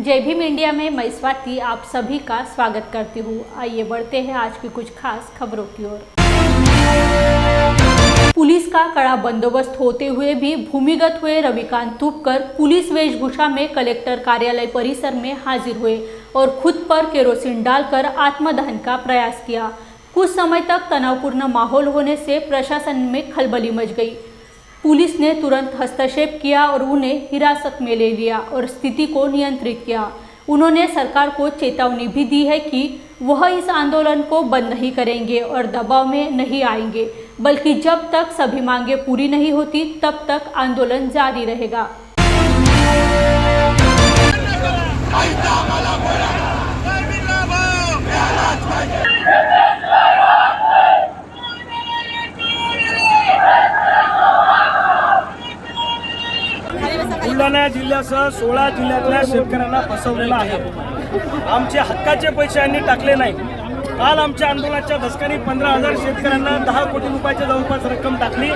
जय Bhim India में मैं स्वाति आप सभी का स्वागत करती हूँ। आइए बढ़ते हैं आज की कुछ खास खबरों की ओर। पुलिस का कड़ा बंदोबस्त होते हुए भी भूमिगत हुए रविकांत तुपकर पुलिस वेशभूषा में कलेक्टर कार्यालय परिसर में हाजिर हुए और खुद पर केरोसिन डालकर आत्मदहन का प्रयास किया। कुछ समय तक तनावपूर्ण माहौल होने से प्रशासन में खलबली मच गई। पुलिस ने तुरंत हस्तक्षेप किया और उन्हें हिरासत में ले लिया और स्थिति को नियंत्रित किया। उन्होंने सरकार को चेतावनी भी दी है कि वह इस आंदोलन को बंद नहीं करेंगे और दबाव में नहीं आएंगे, बल्कि जब तक सभी मांगे पूरी नहीं होती तब तक आंदोलन जारी रहेगा। बुलढाणा जिल्ह्यासह 16 जिल्ह्यातल्या शेतकऱ्यांना फसवलेला आहे। आमचे हक्काचे पैसे यांनी टाकले नाही। काल आमच्या आंदोलनाच्या धसक्याने 15,000 शेतकऱ्यांना 10 कोटी रुपयाच्या जवळपास रक्कम टाकली,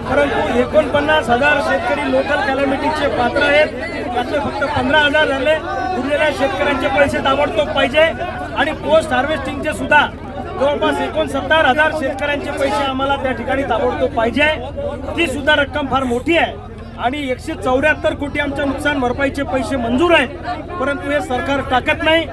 परंतु 49,000 शेतकरी लोकल कॅलॅमिटीचे पात्र आहेत। त्यातले फक्त 15,000 झाले। उरलेल्या शेतकऱ्यांचे पैसे ताबडतोब पाहिजे आणि पोस्ट हार्वेस्टिंगचे सुद्धा जवळपास 69,000 शेतकऱ्यांचे पैसे आम्हाला त्या ठिकाणी ताबडतोब पाहिजे। ती सुद्धा रक्कम फार मोठी आहे आणि 174 कोटी आमच्या नुकसान भरपाईचे पैसे मंजूर आहेत, परंतु हे सरकार टाकत नाही।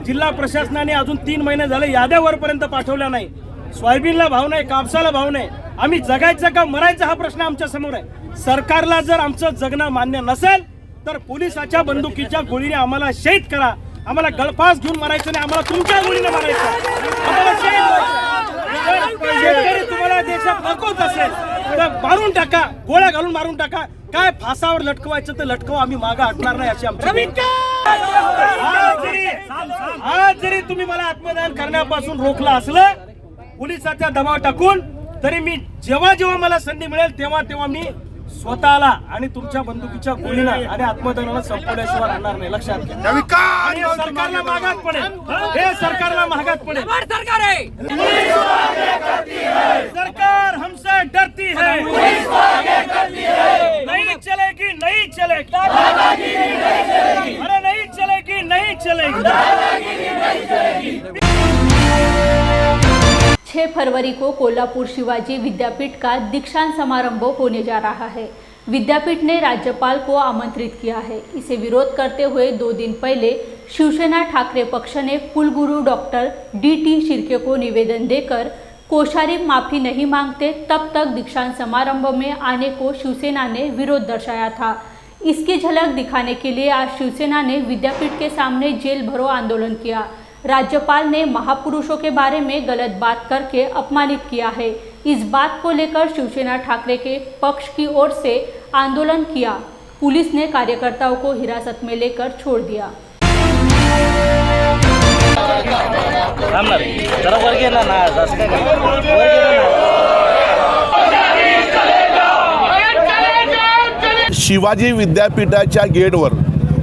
जिल्हा प्रशासनाने अजून 3 महिने झाले याद्या वरपर्यंत पाठवल्या नाही। सोयाबीनला भाव नाही, कापसाला भाव नाही। आम्ही जगायचं का मरायचं हा प्रश्न आमच्या समोर आहे। सरकारला जर आमचं जगणं मान्य नसेल तर पोलिसाच्या बंदुकीच्या गोळीने आम्हाला शहीद करा। आम्हाला गळफास घेऊन मारायचं नाही, आम्हाला तुमच्या गोळीने मारायचं। आम्हाला शेतकरी तुम्हाला देशात नको असेल तर मारून टाका, गोळ्या घालून मारून टाका। काय फासावर लटकवायचं तर लटकवा, आम्ही मागे हटणार नाही अशी आमची। आज जरी तुम्ही मला आत्मदहन करण्यापासून रोखलं असलं पोलिसाचा दबाव टाकून, तरी मी जेव्हा मला संधी मिळेल तेव्हा मी स्वतःला आणि तुमच्या बंदुकीच्या गोळीला आणि आत्मदहनाला संपवल्याशिवाय राहणार नाही। लक्षात घ्या। सरकारला मागात पडेल, हे सरकारला महागात पडेल। सरकार हमसे डरती है, नहीं चलेगी नहीं चलेगी, अरे नहीं चलेगी नहीं चलेगी। 6 फरवरी को कोल्हापुर शिवाजी विद्यापीठ का दीक्षांत समारोह होने जा रहा है। विद्यापीठ ने राज्यपाल को आमंत्रित किया है। इसे विरोध करते हुए 2 दिन पहले शिवसेना ठाकरे पक्ष ने कुलगुरु डॉक्टर DT शिर्के को निवेदन देकर कोश्यारी माफी नहीं मांगते तब तक दीक्षांत समारोह में आने को शिवसेना ने विरोध दर्शाया था। इसकी झलक दिखाने के लिए आज शिवसेना ने विद्यापीठ के सामने जेल भरो आंदोलन किया। राज्यपाल ने महापुरुषों के बारे में गलत बात करके अपमानित किया है। इस बात को लेकर शिवसेना ठाकरे के पक्ष की ओर से आंदोलन किया। पुलिस ने कार्यकर्ताओं को हिरासत में लेकर छोड़ दिया। शिवाजी विद्यापीठाच्या गेटवर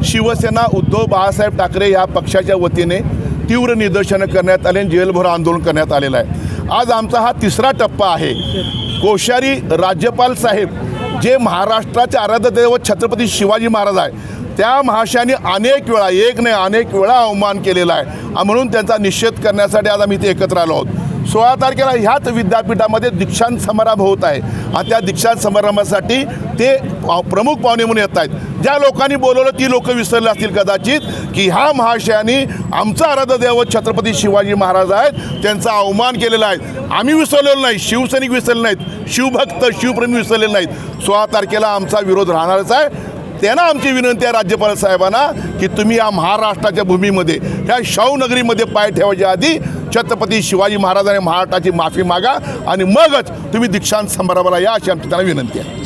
शिवसेना उद्धव बाळासाहेब ठाकरे या पक्षाच्या वतीने तीव्र निदर्शनं करण्यात आले, जेलभर आंदोलन करण्यात आलेलं आहे। आज आमचा हा 3रा टप्पा आहे। कोश्यारी राज्यपाल साहेब जे महाराष्ट्राचे आराध्य दैवत छत्रपती शिवाजी महाराज आहे, त्या महाशयाने अनेक वेळा, एक नाही अनेक वेळा अवमान केलेला आहे, म्हणून त्यांचा निषेध करण्यासाठी आज आम्ही इथे एकत्र आलो आहोत। 16 तारखेला ह्याच विद्यापीठामध्ये दीक्षांत समारंभ होत आहे आणि त्या दीक्षांत समारंभासाठी ते प्रमुख पाहुणे म्हणून येत आहेत। ज्या लोकांनी बोलवलं ती लोक विसरले असतील कदाचित की ह्या महाशयाने आमचा आराध्य दैवत छत्रपती शिवाजी महाराज आहेत त्यांचा अवमान केलेला आहे। आम्ही विसरलेलो नाही, शिवसैनिक विसरले नाहीत, शिवभक्त शिवप्रेमी विसरलेले नाहीत। 16 तारखेला आमचा विरोध राहणारच आहे। त्यांना आमची विनंती आहे राज्यपाल साहेबांना की तुम्ही या महाराष्ट्राच्या भूमीमध्ये ह्या शाहू नगरीमध्ये पाय ठेवायच्या आधी छत्रपती शिवाजी महाराजांनी महाराष्ट्राची माफी मागा आणि मगच तुम्ही दीक्षांत समारंभाला या अशी आमची त्यांना विनंती आहे।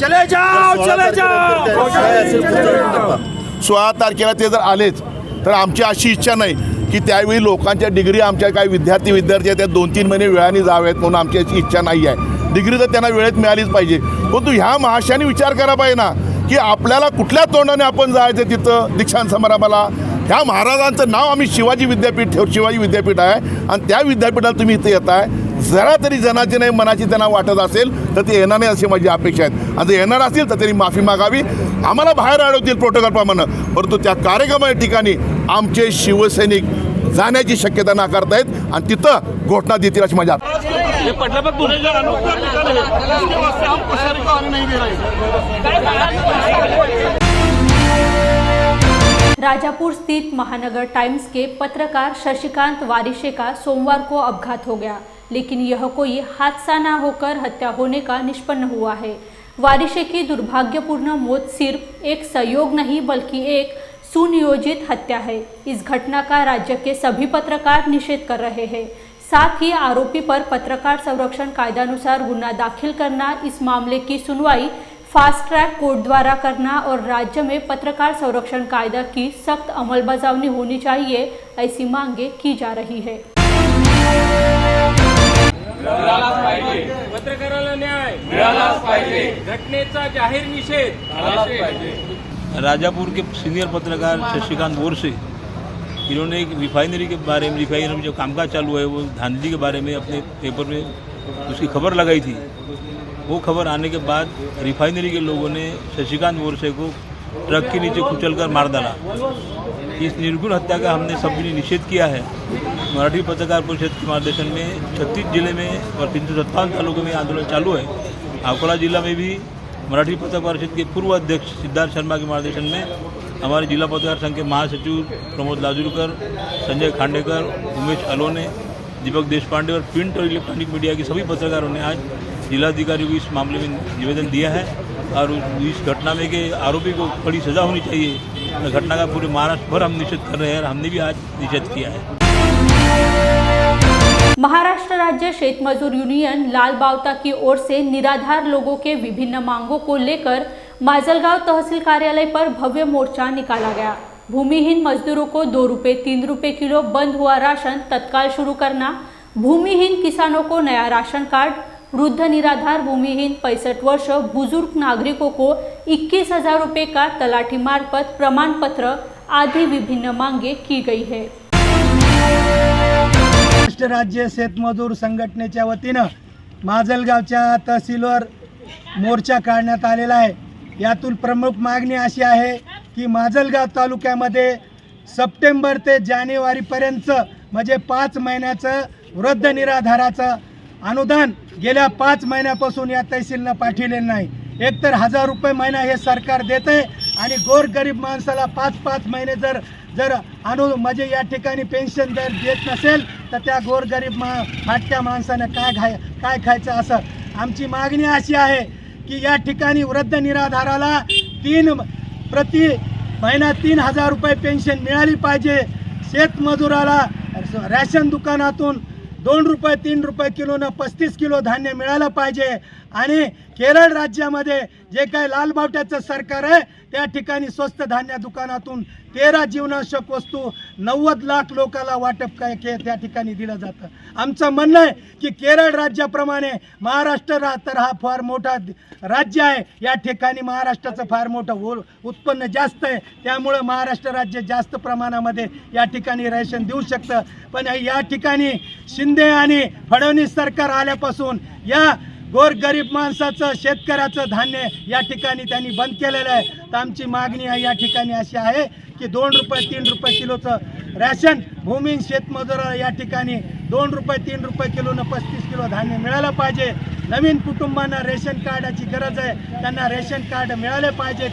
16 तारखेला ते जर आलेच तर आमची अशी इच्छा नाही की त्यावेळी लोकांच्या डिग्री आमच्या काही विद्यार्थी आहेत त्या 2-3 महिने वेळाने जावेत म्हणून आमची अशी इच्छा नाही आहे। डिग्री तर त्यांना वेळेत मिळालीच पाहिजे, परंतु ह्या महाशयाने विचार करा पाहिजे ना की आपल्याला कुठल्या तोंडाने आपण जायचं तिथं दीक्षांत समारंभाला। ह्या महाराजांचं नाव आम्ही शिवाजी विद्यापीठ ठेव, शिवाजी विद्यापीठ आहे आणि त्या विद्यापीठाला तुम्ही इथे येताय, जरा तरी जनाची नाही मनाची त्यांना वाटत असेल तर ते येणार नाही अशी माझी अपेक्षा आहेत. आणि जर येणार असतील तर त्यांनी माफी मागावी, आम्हाला बाहेर अडवतील प्रोटोकॉलप्रमाणे, परंतु त्या कार्यक्रमाच्या ठिकाणी आमचे शिवसैनिक जाण्याची शक्यता नाकारतायत आणि तिथं घोषणा देतील अशी माझी राजापुर स्थित महानगर टाइम्स के पत्रकार शशिकांत वारिशे का सोमवार को अपघात हो गया, लेकिन यह कोई हादसा न होकर हत्या होने का निष्पन्न हुआ है। वारिशे की दुर्भाग्यपूर्ण मौत सिर्फ एक संयोग नहीं बल्कि एक सुनियोजित हत्या है। इस घटना का राज्य के सभी पत्रकार निषेध कर रहे हैं। साथ ही आरोपी पर पत्रकार संरक्षण कायदानुसार गुना दाखिल करना, इस मामले की सुनवाई फास्ट ट्रैक कोर्ट द्वारा करना और राज्य में पत्रकार संरक्षण कायदा की सख्त अमलबजावनी होनी चाहिए, ऐसी मांगे की जा रही है। पत्रकाराला न्याय मिळालाच पाहिजे, घटनेचा जाहीर निषेध झालाच पाहिजे। राजापुर के सीनियर पत्रकार शशिकांत वारिशे, इन्होंने एक रिफाइनरी के बारे में, रिफाइनरी में जो कामकाज चालू है वो धांधली के बारे में अपने पेपर में उसकी खबर लगाई थी। वो खबर आने के बाद रिफाइनरी के लोगों ने शशिकांत वारिशे को ट्रक के नीचे कुचलकर मार डाला। इस निर्गुण हत्या का हमने सभी ने निषेध किया है। मराठी पत्रकार परिषद के मार्गदर्शन में 36 जिले में और 357 तालुकों में आंदोलन चालू है। अकोला जिला में भी मराठी पत्रकार परिषद के पूर्व अध्यक्ष सिद्धार्थ शर्मा के मार्गदर्शन में हमारे जिला पत्रकार संघ के महासचिव प्रमोद लाजूरकर, संजय खांडेकर, उमेश अलोने, दीपक देशपांडे और प्रिंट और इलेक्ट्रॉनिक मीडिया के सभी पत्रकारों ने आज जिलाधिकारी को इस मामले में निवेदन दिया है और इस घटना में के आरोपी को कड़ी सजा होनी चाहिए। घटना का पूरे महाराष्ट्र भर हम निषेध कर रहे हैं और हमने भी आज निषेध किया है। महाराष्ट्र राज्य शेतमजदूर यूनियन लाल बावता की ओर से निराधार लोगों के विभिन्न मांगों को लेकर माजलगांव तहसील कार्यालय पर भव्य मोर्चा निकाला गया। भूमिहीन मजदूरों को 2 रुपये 3 रुपये किलो बंद हुआ राशन तत्काल शुरू करना, भूमिहीन किसानों को नया राशन कार्ड, वृद्ध निराधार भूमिहीन 65 वर्ष बुजुर्ग नागरिकों को 21,000 रुपये का तलाठी मार्फत प्रमाण पत्र आदि विभिन्न मांगे की गई है। महाराष्ट्र राज्य शेतमजूर संघटनेच्या वतीनं माजलगावच्या तहसीलवर मोर्चा काढण्यात आलेला आहे। यातून प्रमुख मागणी अशी आहे की माजलगाव तालुक्यामध्ये सप्टेंबर ते जानेवारीपर्यंत म्हणजे 5 महिन्याचं वृद्ध निराधाराचं अनुदान गेल्या 5 महिन्यापासून या तहसीलनं पाठविलेलं नाही। एकतर 1000 रुपये महिना हे सरकार देते आणि गोरगरीब माणसाला 5-5 महिने जर म्हणजे या ठिकाणी पेन्शन जर देत नसेल तर त्या गोरगरीब फाटक्या माणसानं काय खायचं असं आमची मागणी अशी आहे की या ठिकाणी वृद्ध निराधाराला प्रति महिना 3000 रुपये पेन्शन मिळाली पाहिजे। शेतमजुराला राशन दुकानातून 2 रुपये 3 रुपये किलोनं 35 किलो धान्य मिळालं पाहिजे आणि केरळ राज्यामध्ये जे काही लालबावट्याचं सरकार आहे त्या ठिकाणी स्वस्त धान्य दुकानातून 13 जीवनावश्यक वस्तू 90 लाख लोकांना वाटप त्या ठिकाणी दिलं जातं। आमचं म्हणणं आहे की केरळ राज्याप्रमाणे महाराष्ट्र तर हा फार मोठा राज्य आहे, या ठिकाणी महाराष्ट्राचं फार मोठं उत्पन्न जास्त आहे, त्यामुळे महाराष्ट्र राज्य जास्त प्रमाणामध्ये या ठिकाणी राशन देऊ शकतं। पण या ठिकाणी शिंदे आणि फडणवीस सरकार आल्यापासून या गोरगरीब माणसाचं शेतकऱ्याचं धान्य या ठिकाणी त्यांनी बंद केलेलं आहे। तर आमची मागणी आहे या ठिकाणी अशी आहे की 2 रुपये 3 रुपये किलोचं राशन भूमिहीन शेतमजुराला या ठिकाणी 2 रुपये 3 रुपये किलोनं 35 किलो धान्य मिळालं पाहिजे। नवीन कुटुंबांना रेशन कार्डाची गरज आहे, त्यांना रेशन कार्ड मिळाले पाहिजेत।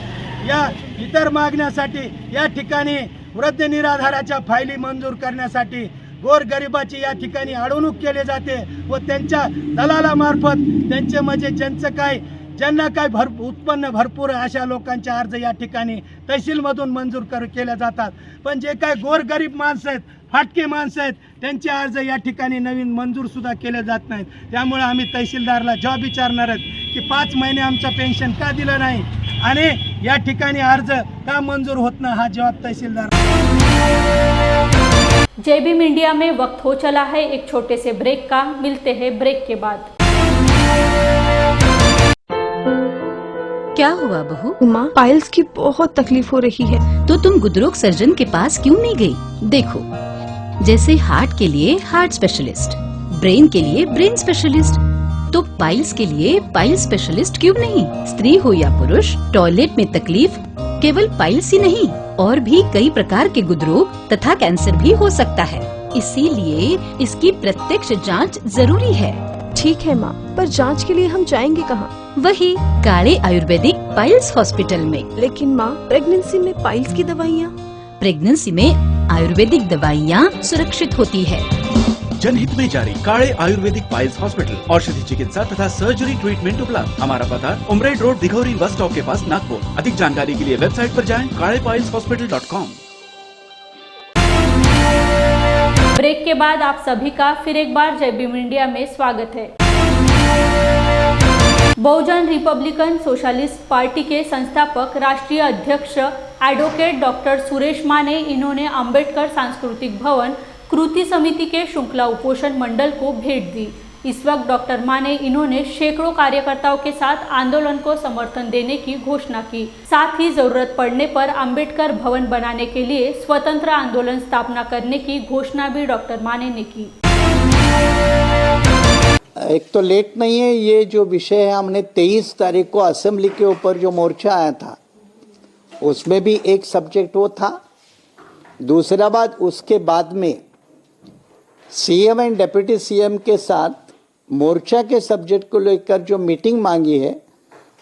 या इतर मागण्यासाठी या ठिकाणी वृद्ध निराधाराच्या फायली मंजूर करण्यासाठी गोरगरिबाची या ठिकाणी अडवणूक केली जाते व त्यांच्या दलालामार्फत त्यांचे म्हणजे ज्यांना काय उत्पन्न भरपूर अशा लोकांचे अर्ज या ठिकाणी तहसीलमधून मंजूर केले जातात। पण जे काय गोरगरीब माणसं आहेत, फाटके माणसं आहेत, त्यांचे अर्ज या ठिकाणी नवीन मंजूर सुद्धा केले जात नाहीत। त्यामुळे आम्ही तहसीलदारला जॉब विचारणार आहेत की 5 महिने आमचं पेन्शन का दिलं नाही आणि या ठिकाणी अर्ज का मंजूर होत नाही, हा जवाब तहसीलदार। जय भीम इंडिया में वक्त हो चला है एक छोटे से ब्रेक का, मिलते हैं ब्रेक के बाद। क्या हुआ बहू? माँ, पाइल्स की बहुत तकलीफ हो रही है। तो तुम गुदरोग सर्जन के पास क्यों नहीं गई? देखो, जैसे हार्ट के लिए हार्ट स्पेशलिस्ट, ब्रेन के लिए ब्रेन स्पेशलिस्ट, तो पाइल्स के लिए पाइल स्पेशलिस्ट क्यों नहीं? स्त्री हो या पुरुष, टॉयलेट में तकलीफ केवल पाइल्स ही नहीं, और भी कई प्रकार के गुदरोग तथा कैंसर भी हो सकता है। इसीलिए इसकी प्रत्यक्ष जांच जरूरी है। ठीक है माँ, पर जांच के लिए हम जाएंगे कहाँ? वही काले आयुर्वेदिक पाइल्स हॉस्पिटल में। लेकिन माँ, प्रेगनेंसी में पाइल्स की दवाइयाँ? प्रेगनेंसी में आयुर्वेदिक दवाइयाँ सुरक्षित होती है। जनहित में जारी काले आयुर्वेदिक पाइल्स हॉस्पिटल, औषधि चिकित्सा तथा सर्जरी ट्रीटमेंट उपलब्ध। हमारा पता उमरेड रोड, दिघौरी बस स्टॉप के पास, नागपुर। अधिक जानकारी के लिए वेबसाइट पर जाएं kalepileshospital.com। ब्रेक के बाद आप सभी का फिर एक बार जय भीम इंडिया में स्वागत है। बहुजन रिपब्लिकन सोशलिस्ट पार्टी के संस्थापक राष्ट्रीय अध्यक्ष एडवोकेट डॉक्टर सुरेश माने इन्होंने अंबेडकर सांस्कृतिक भवन कृति समिति के श्रृंखला उपोषण मंडल को भेंट दी। इस वक्त डॉक्टर माने इन्होंने सैकड़ों कार्यकर्ताओं के साथ आंदोलन को समर्थन देने की घोषणा की। साथ ही जरूरत पड़ने पर अंबेडकर भवन बनाने के लिए स्वतंत्र आंदोलन स्थापना करने की घोषणा भी डॉक्टर माने ने की। एक तो लेट नहीं है, ये जो विषय है हमने 23 तारीख को असेंबली के ऊपर जो मोर्चा आया था उसमें भी एक सब्जेक्ट वो था। दूसरा बात, उसके बाद में सीएम एंड डिप्टी सीएम के साथ मोर्चा के सब्जेक्ट को लेकर जो मीटिंग मांगी है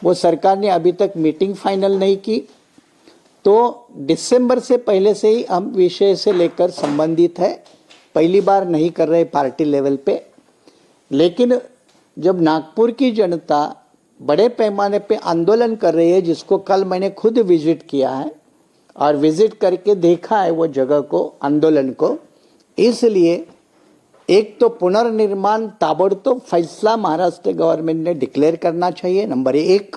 वो सरकार ने अभी तक मीटिंग फाइनल नहीं की। तो दिसंबर से पहले से ही हम विषय से लेकर संबंधित है, पहली बार नहीं कर रहे पार्टी लेवल पे। लेकिन जब नागपुर की जनता बड़े पैमाने पे आंदोलन कर रही है, जिसको कल मैंने खुद विजिट किया है और विजिट करके देखा है वो जगह को, आंदोलन को, इसलिए एक तो पुनर्निर्माण ताबड़तोड़ फैसला महाराष्ट्र गवर्नमेंट ने डिक्लेयर करना चाहिए, नंबर 1।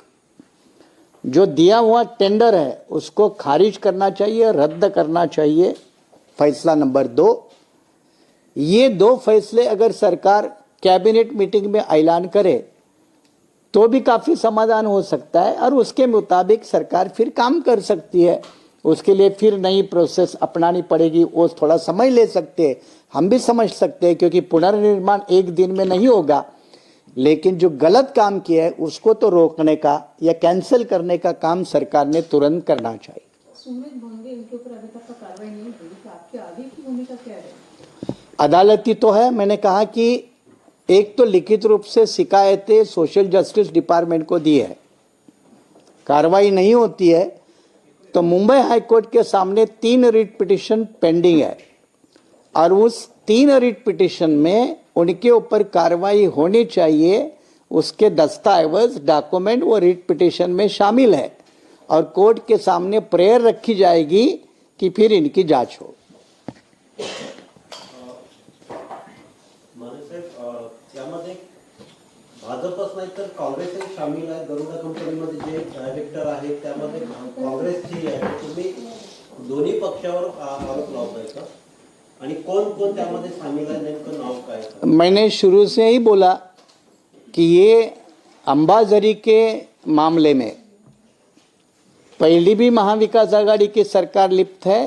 जो दिया हुआ टेंडर है उसको खारिज करना चाहिए, रद्द करना चाहिए, फैसला नंबर 2। ये 2 फैसले अगर सरकार कैबिनेट मीटिंग में ऐलान करे तो भी काफ़ी समाधान हो सकता है और उसके मुताबिक सरकार फिर काम कर सकती है। उसके लिए फिर नई प्रोसेस अपनानी पड़ेगी, वो थोड़ा समय ले सकते हैं, हम भी समझ सकते हैं, क्योंकि पुनर्निर्माण एक दिन में नहीं होगा। लेकिन जो गलत काम किया है उसको तो रोकने का या कैंसिल करने का काम सरकार ने तुरंत करना चाहिए। अदालती तो है, मैंने कहा कि एक तो लिखित रूप से शिकायतें सोशल जस्टिस डिपार्टमेंट को दी है, कार्रवाई नहीं होती है तो मुंबई हाई कोर्ट के सामने 3 रिट पिटिशन पेंडिंग है और उस 3 रिट पिटिशन में उनके ऊपर कार्रवाई होनी चाहिए। उसके दस्तावेज, डॉक्यूमेंट वो रिट पिटिशन में शामिल है और कोर्ट के सामने प्रेयर रखी जाएगी कि फिर इनकी जांच हो। भाजपच नाही तर काँग्रेसही सामील आहे। गरुडा कंपनीमध्ये जे डायरेक्टर आहेत त्यामध्ये काँग्रेसची आहे। तुम्ही दोन्ही पक्षावर आरोप लावताय का आणि कोण कोण त्यामध्ये सामील आहे, नेमकं नाव काय? मैंने शुरू से ही बोला कि ये अंबाझरी के मामले में पहली भी महाविकास आघाड़ी की सरकार लिप्त है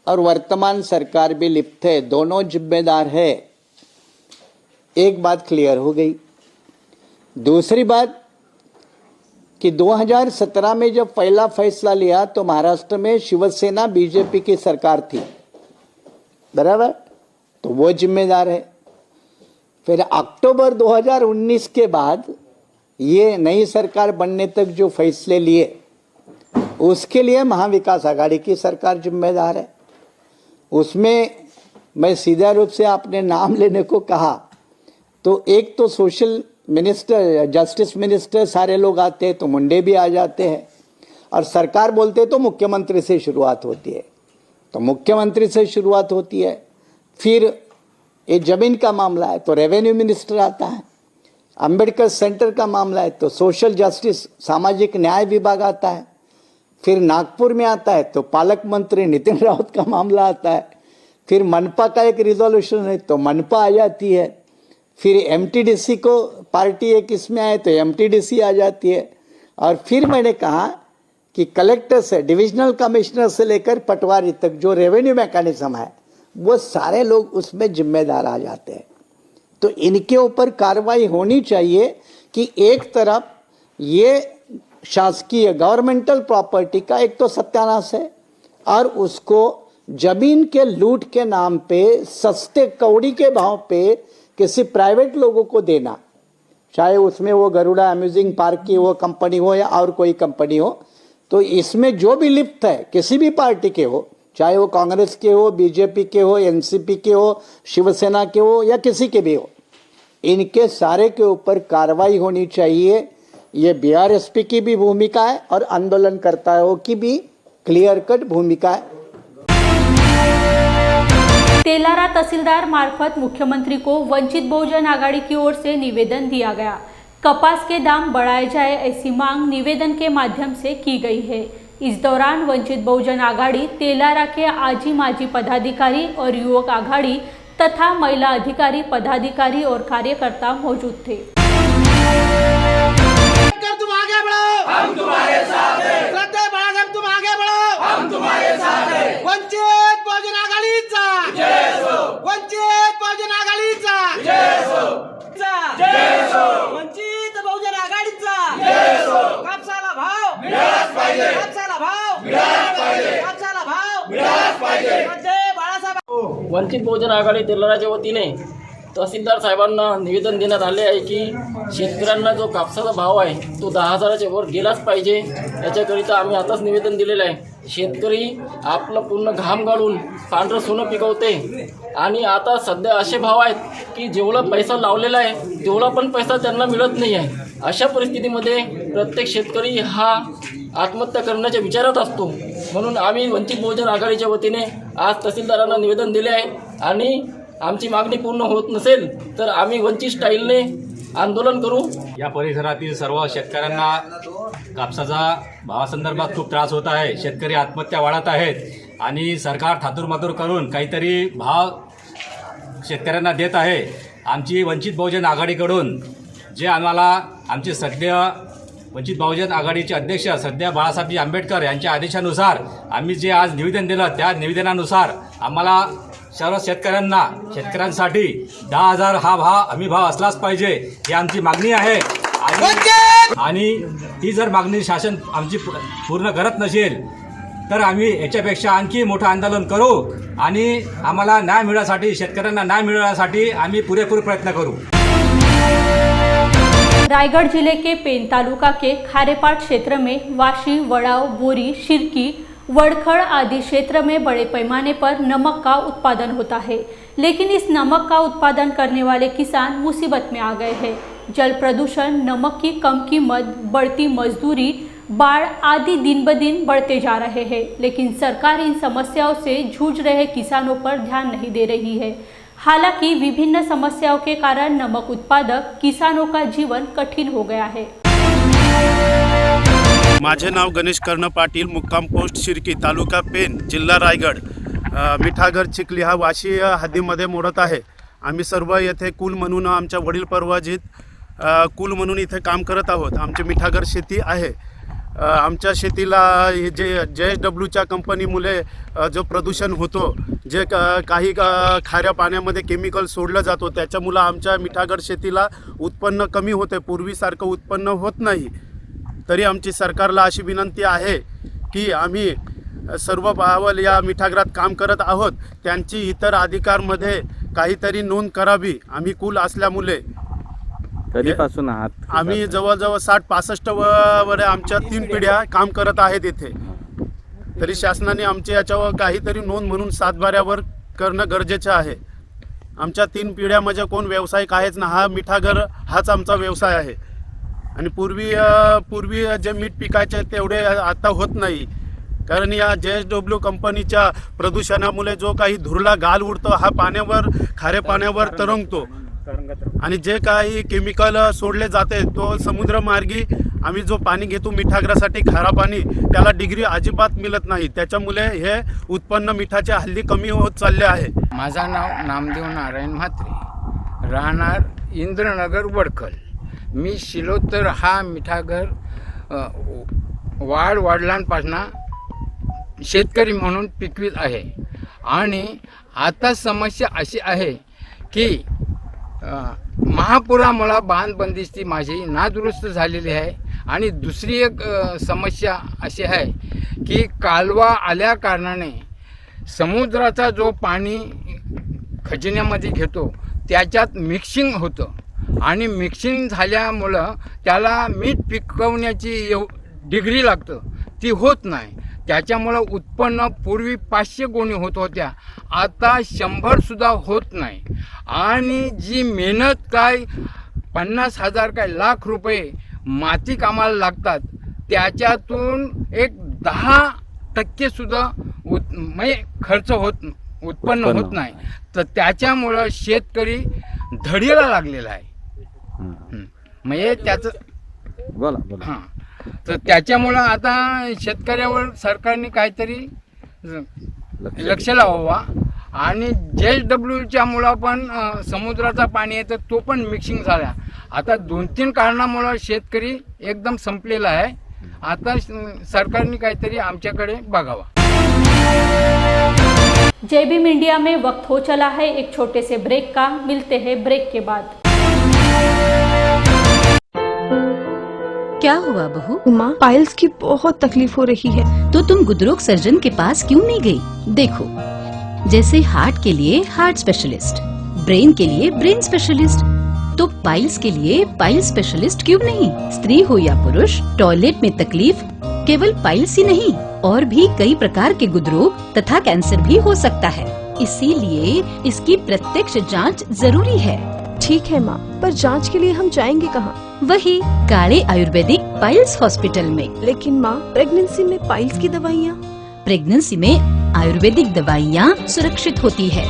और वर्तमान सरकार भी लिप्त है, दोनों जिम्मेदार है। एक बात क्लियर हो गई। दूसरी बात कि 2017 में जब पहला फैसला लिया तो महाराष्ट्र में शिवसेना बीजेपी की सरकार थी, बराबर, तो वो जिम्मेदार है। फिर अक्टूबर 2019 के बाद ये नई सरकार बनने तक जो फैसले लिए उसके लिए महाविकास आघाड़ी की सरकार जिम्मेदार है। उसमें मैं सीधा रूप से आपने नाम लेने को कहा तो एक तो सोशल मिनिस्टर, जस्टिस मिनिस्टर सारे लोग आते हैं तो मुंडे भी आ जाते हैं और सरकार बोलते तो मुख्यमंत्री से शुरुआत होती है, तो मुख्यमंत्री से शुरुआत होती है। फिर ये जमीन का मामला है तो रेवेन्यू मिनिस्टर आता है, अंबेडकर सेंटर का मामला है तो सोशल जस्टिस सामाजिक न्याय विभाग आता है, फिर नागपुर में आता है तो पालक मंत्री नितिन राउत का मामला आता है, फिर मनपा का एक रिजोल्यूशन है तो मनपा आ जाती है, फिर एमटीडीसी को पार्टी एक इसमें आए तो एमटीडीसी आ जाती है और फिर मैंने कहा कि कलेक्टर से, डिविजनल कमिश्नर से लेकर पटवारी तक जो रेवेन्यू मैकेनिज्म है वो सारे लोग उसमें जिम्मेदार आ जाते हैं। तो इनके ऊपर कार्रवाई होनी चाहिए कि एक तरफ ये शासकीय गवर्नमेंटल प्रॉपर्टी का एक तो सत्यानाश है और उसको जमीन के लूट के नाम पे सस्ते कौड़ी के भाव पे किसी प्राइवेट लोगों को देना, चाहे उसमें वो गरुड़ा अम्यूजिंग पार्क की वो कंपनी हो या और कोई कंपनी हो, तो इसमें जो भी लिप्त है किसी भी पार्टी के हो, चाहे वो कांग्रेस के हो, बीजेपी के हो, एनसीपी के हो, शिवसेना के हो या किसी के भी हो, इनके सारे के ऊपर कार्रवाई होनी चाहिए। ये बीआरएसपी की भी भूमिका है और आंदोलनकर्ताओं की भी क्लियर कट भूमिका है। तेलारा तहसीलदार मार्फत मुख्यमंत्री को वंचित बहुजन आघाड़ी की ओर से निवेदन दिया गया। कपास के दाम बढ़ाए जाए ऐसी मांग निवेदन के माध्यम से की गई है। इस दौरान वंचित बहुजन आघाड़ी तेलारा के आजी माजी पदाधिकारी और युवक आघाड़ी तथा महिला अधिकारी, पदाधिकारी और कार्यकर्ता मौजूद थे। तुम आगे बढ़ो, हम तुम्हारे साथ हैं। श्रद्धेय बाळासाहेब तुम आगे बढ़ो, हम तुम्हारे साथ हैं। वंचित बहुजन आघाडीचा जय हो, वंचित बहुजन आघाडीचा जय हो, जय हो, वंचित बहुजन आघाडीचा जय हो। कापसाला भाव मिळालाच पाहिजे, कापसाला भाव मिळालाच पाहिजे, कापसाला भाव मिळालाच पाहिजे। श्रद्धेय बाळासाहेब वंचित बहुजन आघाडी तेलाराच्या वतीने तहसीलदार साहेबांना निवेदन देण्यात आले आहे की शेतकऱ्यांना जो कापसाचा भाव आहे तो 10,000च्या वर गेलाच पाहिजे। याच्याकरिता आम्ही आताच निवेदन दिलेलं आहे। शेतकरी आपलं पूर्ण घाम गाळून पांढरं सोनं पिकवते आणि आता सध्या असे भाव आहेत की जेवढा पैसा लावलेला आहे तेवढा पण पैसा त्यांना मिळत नाही आहे। अशा परिस्थितीमध्ये प्रत्येक शेतकरी हा आत्महत्या करण्याच्या विचारात असतो। म्हणून आम्ही वंचित बहुजन आघाडीच्या वतीने आज तहसीलदारांना निवेदन दिले आहे आणि आमची मागणी पूर्ण होत नसेल तर आम्ही वंचित स्टाईलने आंदोलन करू। या परिसरातील सर्व शेतकऱ्यांना कापसाचा भावासंदर्भात खूप त्रास होत आहे। शेतकरी आत्महत्या वाढत आहेत आणि सरकार थातुरमातुर करून काहीतरी भाव शेतकऱ्यांना देत आहे। आमची वंचित बहुजन आघाडीकडून जे आम्हाला आमचे सध्या वंचित बहुजन आघाडीचे अध्यक्ष सध्या बाळासाहेबजी आंबेडकर यांच्या आदेशानुसार आम्ही जे आज निवेदन दिलं त्या निवेदनानुसार आम्हाला सर्व शेतकऱ्यांसाठी 10,000 हा हमी भाव असलाच पाहिजे ही आमची मागणी आहे। आणि ती जर मागणी शासन आमची पूर्ण करत नसेल तर आम्ही याच्यापेक्षा आणखी मोठं आंदोलन करू आणि आम्हाला न्याय मिळण्यासाठी, शेतकऱ्यांना न्याय मिळण्यासाठी आम्ही पुरेपूर प्रयत्न करू। रायगढ़ जिले के पेन तालुका के खारेपाट क्षेत्र में वाशी, वड़ाव, बोरी, शिरकी, वड़खड़ आदि क्षेत्र में बड़े पैमाने पर नमक का उत्पादन होता है, लेकिन इस नमक का उत्पादन करने वाले किसान मुसीबत में आ गए हैं। जल प्रदूषण, नमक की कम कीमत, बढ़ती मजदूरी, बाढ़ आदि दिन ब दिन बढ़ते जा रहे हैं, लेकिन सरकार इन समस्याओं से जूझ रहे किसानों पर ध्यान नहीं दे रही है। हालांकि विभिन्न समस्याओं के कारण नमक उत्पादक किसानों का जीवन कठिन हो गया है। माझे नाव गणेश कर्ण पाटील, मुक्काम पोस्ट शिरकी, तालुका पेन, जिल्हा रायगड। मिठागर चिखली हा वाशी हद्दीमध्ये मोडत आहे। आम्ही सर्व येथे कुल म्हणून आमच्या वडील परवाजित कुल म्हणून इथे काम करत आहोत। आमची मिठागर शेती आहे। आमच्या शेतीला जे JSWच्या कंपनीमुळे जो प्रदूषण होतो, जे काही खाऱ्या पाण्यामध्ये केमिकल सोडलं जातो त्याच्यामुळे आमच्या मिठागर शेतीला उत्पन्न कमी होते, पूर्वीसारखं उत्पन्न होत नाही। तरी आमची सरकारला अशी विनंती आहे की आम्ही सर्व भावल या मिठागरात काम करत आहोत, त्यांची इतर अधिकारमध्ये काहीतरी नोंद करावी। आम्ही कुल असल्यामुळे कधीपासून आहात? आम्ही जवळजवळ 60-65 वर आमच्या 3 पिढ्या काम करत आहेत इथे। तरी शासनाने आमच्या याच्यावर काहीतरी नोंद म्हणून सातबाऱ्यावर करणं गरजेचं आहे। आमच्या 3 पिढ्या म्हणजे कोण व्यावसायिक आहेच ना, हा मिठागर हाच आमचा व्यवसाय आहे। आणि पूर्वी जे मीठ पिकायचे तेवढे आता होत नाही, कारण या JSW कंपनीच्या प्रदूषणामुळे जो काही धुरला गाळ उडतो हा पाण्यावर, खाऱ्या पाण्यावर तरंगतो आणि जे काही केमिकल सोडले जाते तो समुद्रमार्गी आम्ही जो पाणी घेतो मिठागरासाठी खारा पाणी, त्याला डिग्री अजिबात मिळत नाही। त्याच्यामुळे हे उत्पन्न मिठाचे हल्ली कमी होत चालले आहे। माझं नाव नामदेव नारायण म्हात्रे, राहणार इंद्रनगर वडखल। मी शिलोत्तर हा मिठागर वडिलांपासून शेतकरी म्हणून पिकवीत आहे. आणि आता समस्या अशी आहे की महापुरामुळे बांध बंदिस्ती माझी नादुरुस्त झालेली आहे. आणि दुसरी एक समस्या अशी आहे की कालवा आल्या कारणाने समुद्राचा जो पाणी खजिन्यामध्ये घेतो त्याच्यात मिक्सिंग होतं आणि मिक्सिंग झाल्यामुळं त्याला मीठ पिकवण्याची डिग्री लागतं ती होत नाही. त्याच्यामुळं उत्पन्न पूर्वी 500 गोणी होत होत्या, आता 100सुद्धा होत नाही. आणि जी मेहनत काय 50,000 काय लाख रुपये माती कामाला लागतात त्याच्यातून एक 10% म्हणजे खर्च उत्पन्न होत नाही. तर त्याच्यामुळं शेतकरी धडीला लागलेला आहे. म्हणजे त्याचं बोला हां, तर त्याच्यामुळं आता शेतकऱ्यावर सरकारने काहीतरी लक्ष लावावा. आणि JSWच्या मुळं पण समुद्राचा पाणी येतं तो पण मिक्सिंग झाला. आता 2-3 कारणामुळं शेतकरी एकदम संपलेला आहे. आता सरकारने काहीतरी आमच्याकडे बघावा. जय भीम इंडिया में वक्त हो चला है एक छोटे से ब्रेक का. मिलते हैं ब्रेक के बाद. क्या हुआ बहू? उमा, पाइल्स की बहुत तकलीफ हो रही है. तो तुम गुदरोग सर्जन के पास क्यों नहीं गई? देखो, जैसे हार्ट के लिए हार्ट स्पेशलिस्ट, ब्रेन के लिए ब्रेन स्पेशलिस्ट, तो पाइल्स के लिए पाइल्स स्पेशलिस्ट क्यों नहीं? स्त्री हो या पुरुष, टॉयलेट में तकलीफ केवल पाइल्स ही नहीं और भी कई प्रकार के गुदरोग तथा कैंसर भी हो सकता है. इसीलिए इसकी प्रत्यक्ष जांच जरूरी है. ठीक है माँ, पर जांच के लिए हम जाएंगे कहाँ? वही काले आयुर्वेदिक पाइल्स हॉस्पिटल में. लेकिन माँ, प्रेगनेंसी में पाइल्स की दवाइयाँ? प्रेगनेंसी में आयुर्वेदिक दवाइयाँ सुरक्षित होती है.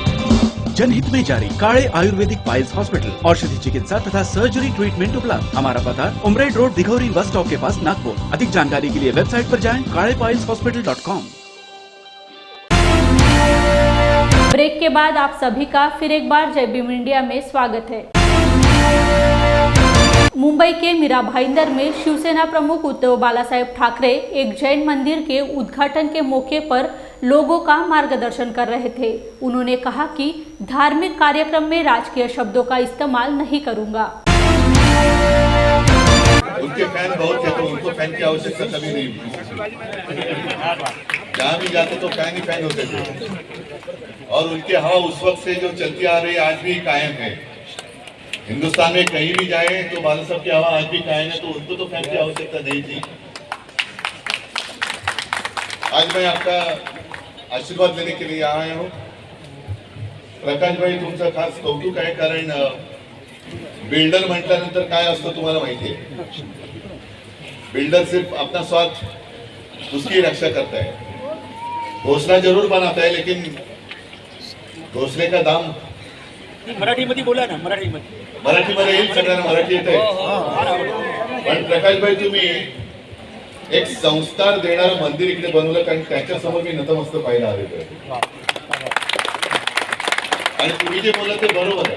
जनहित में जारी काले आयुर्वेदिक पाइल्स हॉस्पिटल, औषधि चिकित्सा तथा सर्जरी ट्रीटमेंट उपलब्ध. हमारा पता उमरेड रोड दिघौरी बस स्टॉप के पास नागपुर. अधिक जानकारी के लिए वेबसाइट पर जाएं kalepailshospital.com. ब्रेक के बाद आप सभी का फिर एक बार जय भीम इंडिया में स्वागत है. मुंबई के मीरा भाईंदर में शिवसेना प्रमुख उद्धव बालासाहेब ठाकरे एक जैन मंदिर के उद्घाटन के मौके पर लोगों का मार्गदर्शन कर रहे थे. उन्होंने कहा कि धार्मिक कार्यक्रम में राजकीय शब्दों का इस्तेमाल नहीं करूंगा. उनके फैन बहुत थे तो उनको फैन की आवश्यकता कभी नहीं हुई. जहाँ भी जाते तो फैन ही फैन होते थे. और उनकी हवा उस वक्त से जो चलती आ रही आज भी कायम है. हिंदुस्तान में कहीं भी जाए तो बाला साहब की हवा आज भी कायम है. तो उनको तो फैन की आवश्यकता नहीं थी. आज मैं आपका आशीर्वाद लेने के लिए आया हूँ. प्रकाश भाई, तुमचं खास कौतुक आहे, कारण बिल्डर म्हटल्यानंतर काय असतं तुम्हाला माहिती आहे. बिल्डर सिर्फ अपना स्वार्थ उसकी रक्षा करता है. घोषणा जरूर बनाता है लेकिन घोषणे का दाम मराठीमध्ये बोला ना. मराठीमध्ये येईल, सगळ्यांना मराठी येत आहे. पण प्रकाशभाई, तुम्ही एक संस्कार देणारं मंदिर इकडे बनवलं, कारण त्याच्यासमोर मी नतमस्तक पाहिलं आलेलो आहे. आणि तुम्ही जे बोलला ते बरोबर आहे.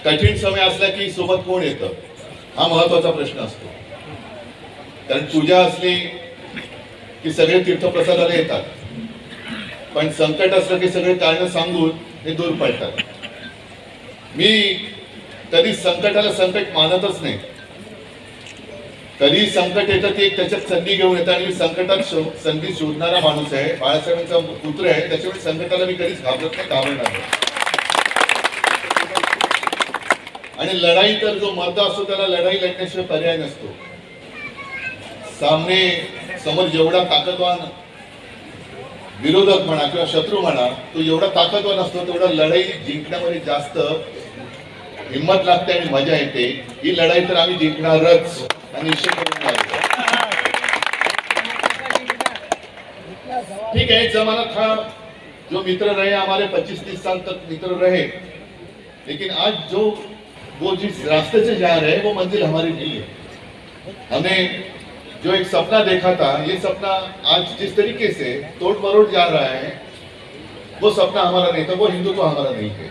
कठीण समय असला की सोबत कोण येतं हा महत्वाचा प्रश्न असतो. कारण पूजा असली की सगळे तीर्थप्रसादाला येतात, पण संकट असलं की सगळे कारण सांगून हे दूर पडतात. मी कधी संकटाला संकट मानतच नाही. कधी संकट येतं ते त्याच्यात संधी घेऊन येतं आणि मी संकटात संधी शोधणारा माणूस आहे. बाळासाहेबांचा पुत्र आहे, त्याच्यामुळे संकटाला मी कधीच घाबरत नाही, घाबरणार नाही. आणि लढाई तर जो मर्द असतो त्याला लढाई लढण्याशिवाय पर्याय नसतो. समोर जेवढा ताकदवान विरोधक म्हणा किंवा शत्रू म्हणा, तो एवढा ताकदवान असतो तेवढा लढाई जिंकण्यामध्ये जास्त हिंमत लागते आणि मजा येते. ही लढाई तर आम्ही जिंकणारच आणि निश्चित करून लागलो. ठीक है, एक जमाना था जो मित्र रहे हमारे 25-30 साल तक मित्र रहे, लेकिन आज जो वो जिस रास्ते से जा रहे हैं वो मंजिल हमारी नहीं है. हमें जो एक सपना देखा था, ये सपना आज जिस तरीके से तोड़ मरोड़ जा रहा है वो सपना हमारा नहीं था, वो हिंदुत्व हमारा नहीं है.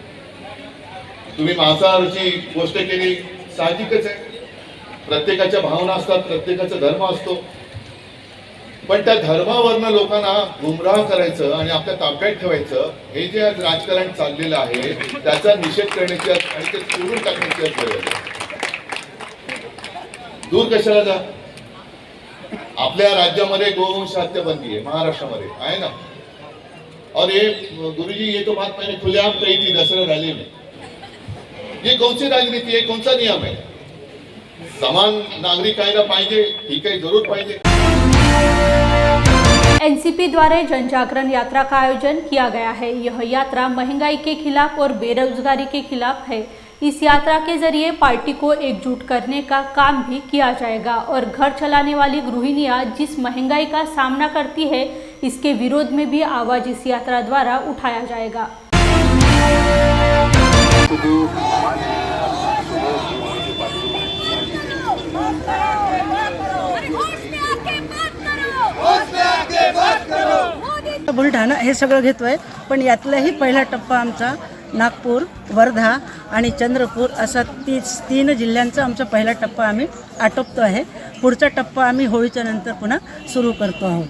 तुम्ही मांसाहाराची गोष्ट केली, साहजिकच आहे. प्रत्येकाच्या भावना असतात, प्रत्येकाचा धर्म असतो, पण त्या धर्मावरनं लोकांना गुमराह करायचं आणि आपल्या ताब्यात ठेवायचं हे जे आज राजकारण चाललेलं आहे त्याचा निषेध करण्याची आणि ते चोरून टाकण्याची वेळ आहे. दूर कशाला जा. आपल्या राज्यामध्ये गोवंश हत्या बंदी आहे, महाराष्ट्रामध्ये आहे ना. और ये गुरुजी ये तो बात मैंने खुलेआम कही थी दसरा रैली में. ये कौन सी राजनीति है, कौन सा नियम है? समान नागरिक कायदा पाहिजे, ठीक है, जरूर पाहिजे. एनसीपी द्वारा जन जागरण यात्रा का आयोजन किया गया है। यह यात्रा महंगाई के खिलाफ और बेरोजगारी के खिलाफ है। इस यात्रा के जरिए पार्टी को एकजुट करने का काम भी किया जाएगा और घर चलाने वाली गृहिणियां जिस महंगाई का सामना करती है इसके विरोध में भी आवाज इस यात्रा द्वारा उठाया जाएगा। बुलढाणा हे सगळं घेतोय, पण यातलाही पहिला टप्पा आमचा नागपूर, वर्धा आणि चंद्रपूर असा तीन जिल्ह्यांचा आमचा पहिला टप्पा आम्ही आटोपतो आहे. पुढचा टप्पा आम्ही होळीच्या नंतर पुन्हा सुरू करतो आहोत.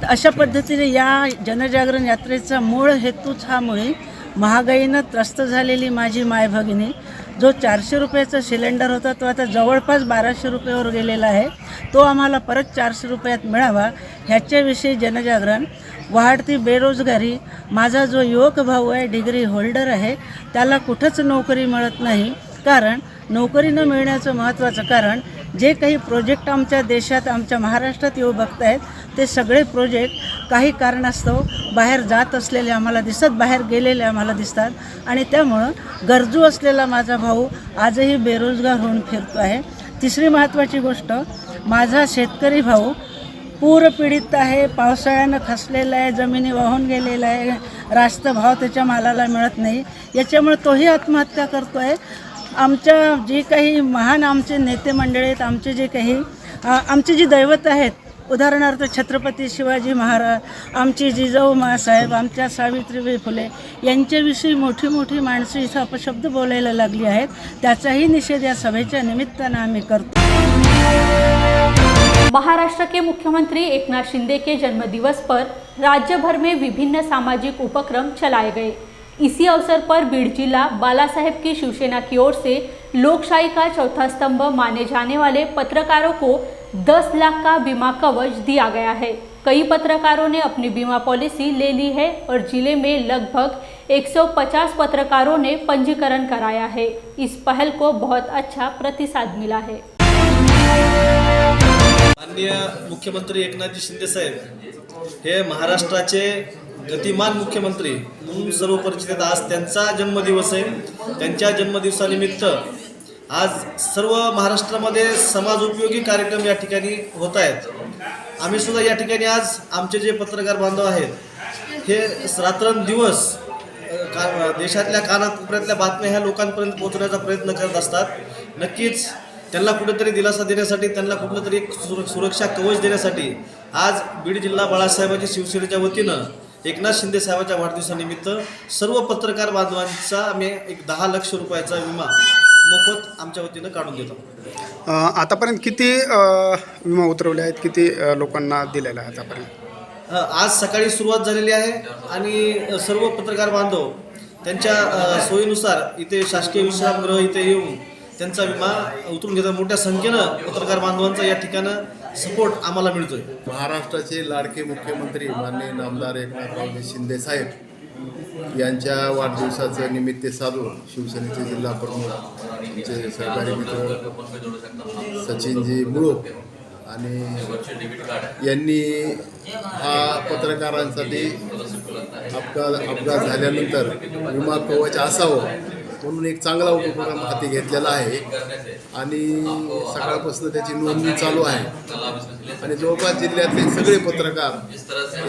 तर अशा पद्धतीने या जनजागरण यात्रेचा मूळ हेतूच हा मुळे महागाईनं त्रस्त झालेली माझी मायभगिनी, जो 400 रुपयाचा सिलेंडर होता तो आता जवळपास 1200 रुपयावर गेलेला आहे, तो आम्हाला परत 400 रुपयात मिळावा ह्याच्याविषयी जनजागरण. वाढती बेरोजगारी, माझा जो युवक भाऊ आहे डिग्री होल्डर आहे त्याला कुठंच नोकरी मिळत नाही. कारण नोकरी न मिळण्याचं महत्त्वाचं कारण जे काही प्रोजेक्ट आमच्या देशात आमच्या महाराष्ट्रात येऊ बघत आहेत ते सगळे प्रोजेक्ट काही कारणास्तव बाहेर जात असलेले आम्हाला दिसतात, बाहेर गेलेले आम्हाला दिसतात आणि त्यामुळं गरजू असलेला माझा भाऊ आजही बेरोजगार होऊन फिरतो आहे. तिसरी महत्त्वाची गोष्ट, माझा शेतकरी भाऊ पूरपीडित आहे, पावसाळ्यानं खचलेला आहे, जमिनी वाहून गेलेला आहे, रास्त भाव त्याच्या मालाला मिळत नाही, याच्यामुळे तोही आत्महत्या करतो आहे. आमच्या जी काही महान आमचे नेते मंडळी आहेत, आमचे जे काही आमची जी दैवत आहेत, उदाहरणार्थ छत्रपती शिवाजी महाराज, आमची जिजाऊ माँसाहेब, आमच्या सावित्रीबाई फुले यांच्याविषयी मोठी मोठी माणसं इथं अपशब्द बोलायला लागली आहेत. त्याचाही निषेध या सभेच्या निमित्तानं आम्ही करतो. महाराष्ट्र के मुख्यमंत्री एकनाथ शिंदे के जन्मदिवस पर राज्य भर में विभिन्न सामाजिक उपक्रम चलाए गए। इसी अवसर पर बीड़ जिला बाला साहेब की शिवसेना की ओर से लोकशाही का चौथा स्तंभ माने जाने वाले पत्रकारों को 10 लाख का बीमा कवच दिया गया है। कई पत्रकारों ने अपनी बीमा पॉलिसी ले ली है और जिले में लगभग 150 पत्रकारों ने पंजीकरण कराया है। इस पहल को बहुत अच्छा प्रतिसाद मिला है। माननीय मुख्यमंत्री एकनाथजी शिंदे साहेब हे महाराष्ट्राचे गतिमान मुख्यमंत्री म्हणून सर्व परिचित आहेत. आज त्यांचा जन्मदिवस आहे. त्यांच्या जन्मदिवसानिमित्त आज सर्व महाराष्ट्रामध्ये समाज उपयोगी कार्यक्रम या ठिकाणी होत आहेत. आम्ही सुद्धा या ठिकाणी आज आमचे जे पत्रकार बांधव आहेत हे रात्रंदिवस देशातल्या कानाकोपऱ्यातल्या बातम्या ह्या लोकांपर्यंत पोहोचण्याचा प्रयत्न करत असतात. नक्कीच त्यांना कुठेतरी दिलासा देण्यासाठी, त्यांना कुठलं तरी एक सुरक्षा कवच देण्यासाठी आज बीड जिल्हा बाळासाहेबांच्या शिवसेनेच्या वतीनं एकनाथ शिंदे साहेबांच्या वाढदिवसानिमित्त सर्व पत्रकार बांधवांचा आम्ही एक 10 लाख रुपयाचा विमा मोफत आमच्या वतीनं काढून देतो. आतापर्यंत किती विमा उतरवले आहेत, किती लोकांना दिलेला आहे आतापर्यंत? आज सकाळी सुरुवात झालेली आहे आणि सर्व पत्रकार बांधव त्यांच्या सोयीनुसार इथे शासकीय विश्रामगृह इथे येऊन त्यांचा विमा उतरून घेतात. मोठ्या संख्येनं पत्रकार बांधवांचा या ठिकाणं सपोर्ट आम्हाला मिळतोय. महाराष्ट्राचे लाडके मुख्यमंत्री माननीय नामदार एकनाथरावजी शिंदे साहेब यांच्या वाढदिवसाचं निमित्त साधून शिवसेनेचे जिल्हा प्रमुख आमचे सहकारी मित्र सचिनजी मुळूक आणि यांनी हा पत्रकारांसाठी अपघात झाल्यानंतर विमा कवच असावं म्हणून एक चांगला उपक्रम हाती घेतलेला आहे आणि सकाळपासून त्याची नोंदणी चालू आहे आणि जवळपास जिल्ह्यातले सगळे पत्रकार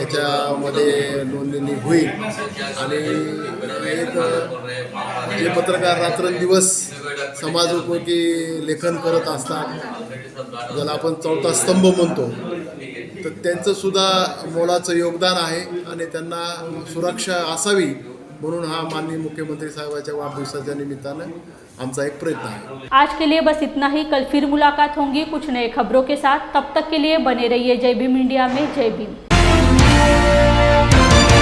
याच्यामध्ये नोंदणी होईल आणि एक जे पत्रकार रात्रंदिवस समाजोपयोगी लेखन करत असतात, ज्याला आपण चौथा स्तंभ म्हणतो, तर त्यांचंसुद्धा मोलाचं योगदान आहे आणि त्यांना सुरक्षा असावी म्हणून हा माननीय मुख्यमंत्री साहेबाच्या वाढदिवसाच्या निमित्तानं आमचा एक प्रयत्न आहे. आज के लिए बस इतना ही। कल फिर मुलाकात होंगी कुछ नए खबरों के साथ। तब तक के लिए बने रहिए जय भीम इंडिया में। जय भीम।